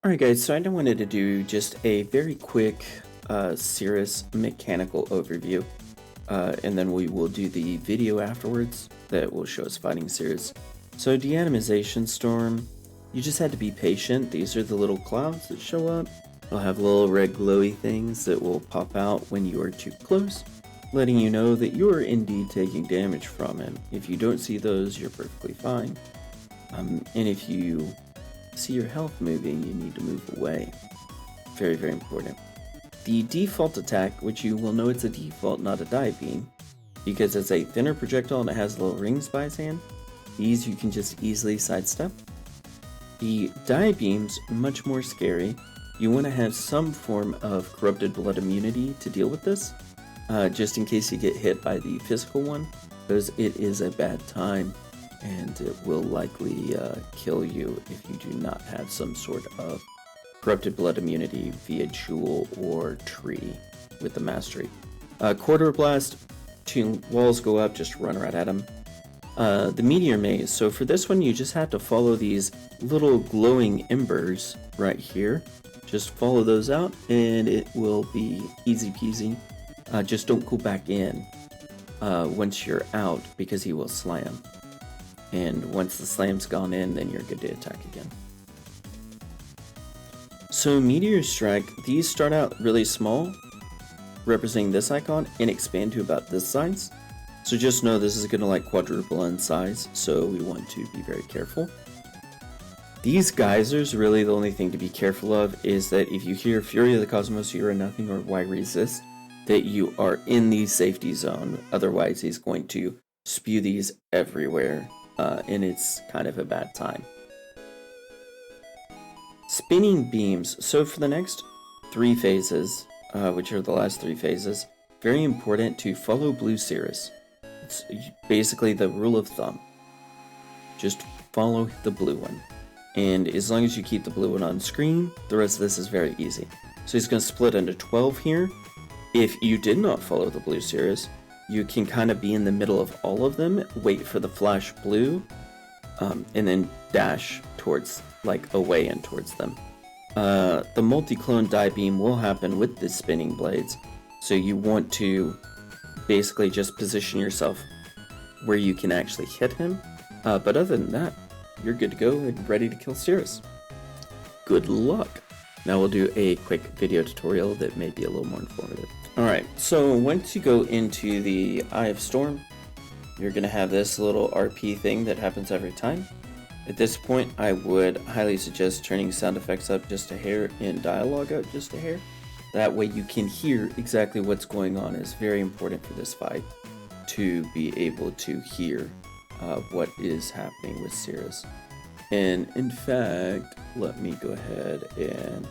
Alright guys, so I wanted to do just a very quick Sirus mechanical overview, and then we will do the video afterwards that will show us fighting Sirus. So Atomization Storm, you just had to be patient. These are the little clouds that show up. They'll have little red glowy things that will pop out when you are too close, letting you know that you are indeed taking damage from him. If you don't see those, you're perfectly fine. And if you see your health moving, you need to move away. Very, very important. The default attack, which you will know it's a default, not a dive beam, because it's a thinner projectile and it has little rings by its hand. These you can just easily sidestep. The dive beam's much more scary. You want to have some form of corrupted blood immunity to deal with this, just in case you get hit by the physical one, because it is a bad time. And it will likely kill you if you do not have some sort of corrupted blood immunity via jewel or tree with the mastery. Quarter blast, 2 walls go up, just run right at them. The Meteor Maze, so for this one you just have to follow these little glowing embers right here. Just follow those out and it will be easy peasy. Just don't go back in once you're out because he will slam. And once the slam's gone in, then you're good to attack again. So Meteor Strike, these start out really small, representing this icon, and expand to about this size. So just know this is going to like quadruple in size, so we want to be very careful. These geysers, really the only thing to be careful of is that if you hear Fury of the Cosmos, you are nothing, or Why Resist, that you are in the safety zone. Otherwise, he's going to spew these everywhere. And it's kind of a bad time. Spinning beams. So for the next 3 phases, which are the last 3 phases, very important to follow blue Sirus. It's basically the rule of thumb. Just follow the blue one. And as long as you keep the blue one on screen, the rest of this is very easy. So he's going to split into 12 here. If you did not follow the blue Sirus, you can kind of be in the middle of all of them, wait for the flash blue, and then dash towards, like, away and towards them. The multi-clone dive beam will happen with the spinning blades, so you want to basically just position yourself where you can actually hit him. But other than that, you're good to go and ready to kill Sirus. Good luck! Now we'll do a quick video tutorial that may be a little more informative. Alright, so once you go into the Eye of Storm, you're going to have this little RP thing that happens every time. At this point, I would highly suggest turning sound effects up just a hair and dialogue up just a hair. That way you can hear exactly what's going on. It's very important for this fight to be able to hear what is happening with Sirus. And in fact, let me go ahead and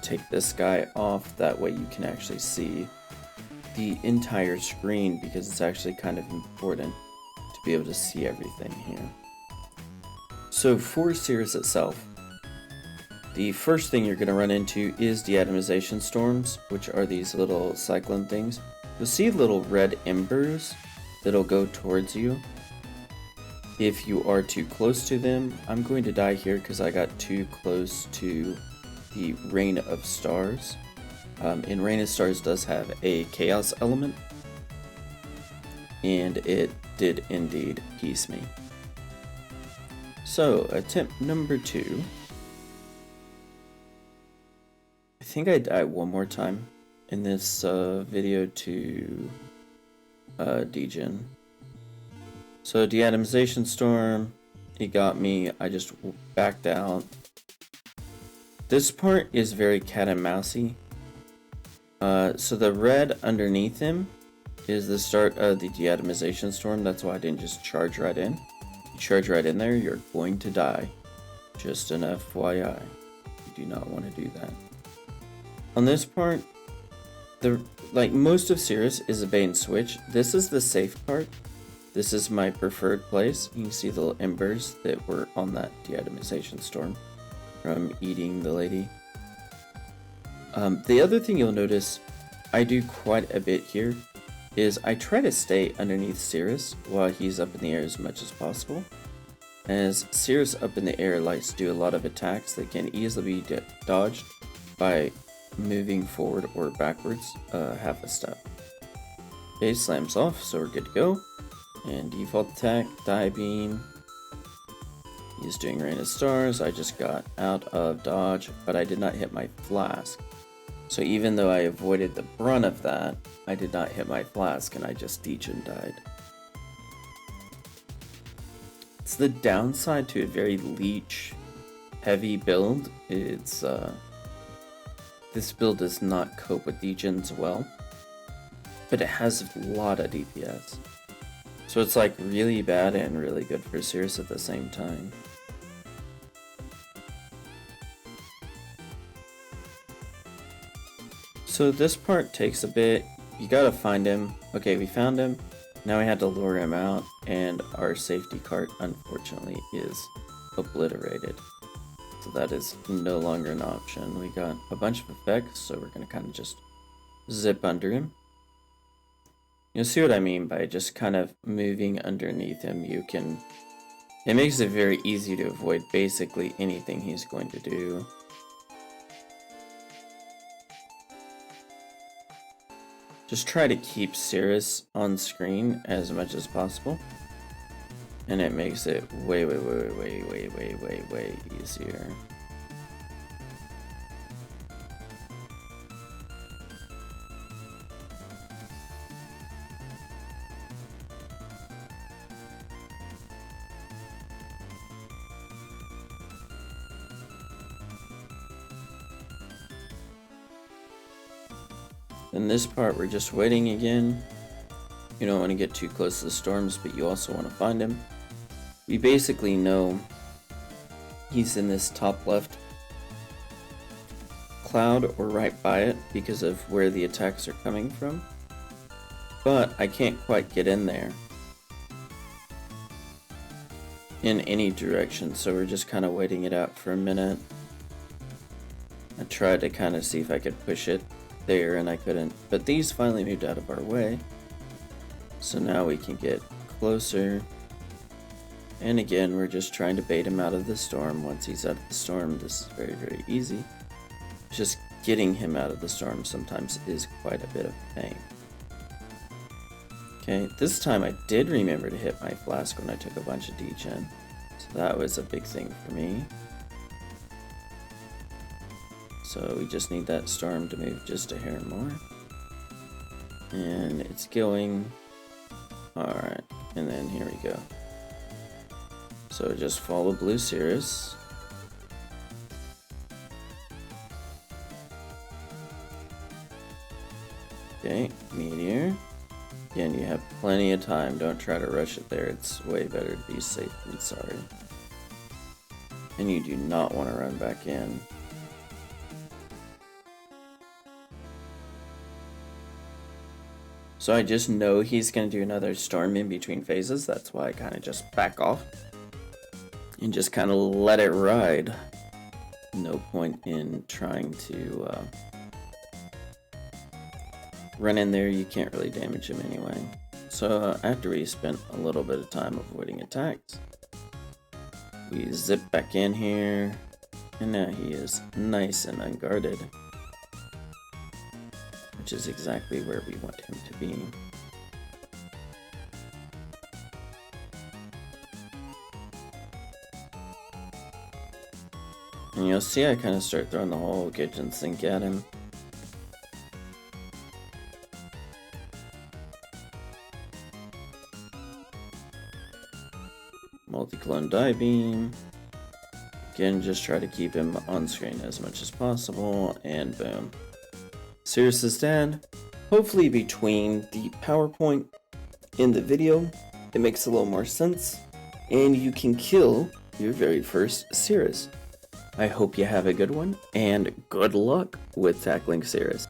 take this guy off. That way you can actually see the entire screen, because it's actually kind of important to be able to see everything here. So for Sirus itself, the first thing you're going to run into is the Atomization Storms, which are these little cyclone things. You'll see little red embers that'll go towards you. If you are too close to them, I'm going to die here because I got too close to the Rain of Stars. And Rain of Stars does have a chaos element, and it did indeed piece me. So, attempt number 2. I think I die one more time in this video to degen. So, Deatomization Storm, he got me, I just backed out. This part is very cat and mousey. So the red underneath him is the start of the Deatomization Storm. That's why I didn't just charge right in. You charge right in there, you're going to die. Just an FYI. You do not want to do that. On this part, like most of Sirus is a bait and switch. This is the safe part. This is my preferred place. You can see the little embers that were on that Deatomization Storm from eating the lady. The other thing you'll notice I do quite a bit here is I try to stay underneath Sirus while he's up in the air as much as possible. as Sirus up in the air likes to do a lot of attacks that can easily be dodged by moving forward or backwards half a step. Okay, slams off, so we're good to go. And default attack, die beam. He's doing rain of stars. I just got out of dodge, but I did not hit my flask. So even though I avoided the brunt of that, I did not hit my flask and I just degen died. It's the downside to a very leech heavy build. It's this build does not cope with degens well, but it has a lot of DPS. So it's like really bad and really good for Sirus at the same time. So this part takes a bit. You gotta find him. Okay, we found him. Now we had to lure him out, and our safety cart, unfortunately, is obliterated. So that is no longer an option. We got a bunch of effects, so we're gonna kind of just zip under him. You'll see what I mean by just kind of moving underneath him. It makes it very easy to avoid basically anything he's going to do. Just try to keep Sirus on screen as much as possible, and it makes it way easier. In this part, we're just waiting again. You don't want to get too close to the storms, but you also want to find him. We basically know he's in this top left cloud or right by it because of where the attacks are coming from. But I can't quite get in there in any direction, so we're just kind of waiting it out for a minute. I tried to kind of see if I could push it there, and I couldn't, but these finally moved out of our way, so now we can get closer. And again, we're just trying to bait him out of the storm. Once he's out of the storm, this is very easy. Just getting him out of the storm sometimes is quite a bit of pain. Okay, this time I did remember to hit my flask when I took a bunch of degen, so that was a big thing for me. So we just need that storm to move just a hair more. And it's going. Alright, and then here we go. So just follow blue Sirus. Okay, Meteor. Again, you have plenty of time. Don't try to rush it there. It's way better to be safe than sorry. And you do not want to run back in. So I just know he's going to do another storm in between phases. That's why I kind of just back off and just kind of let it ride. No point in trying to run in there. You can't really damage him anyway. So after we spent a little bit of time avoiding attacks, we zip back in here, and now he is nice and unguarded, which is exactly where we want him to be. And you'll see I kind of start throwing the whole kitchen sink at him. Multi-clone die beam. Again, just try to keep him on screen as much as possible, and boom. Sirus is dead. Hopefully between the PowerPoint and the video, it makes a little more sense, and you can kill your very first Sirus. I hope you have a good one, and good luck with tackling Sirus.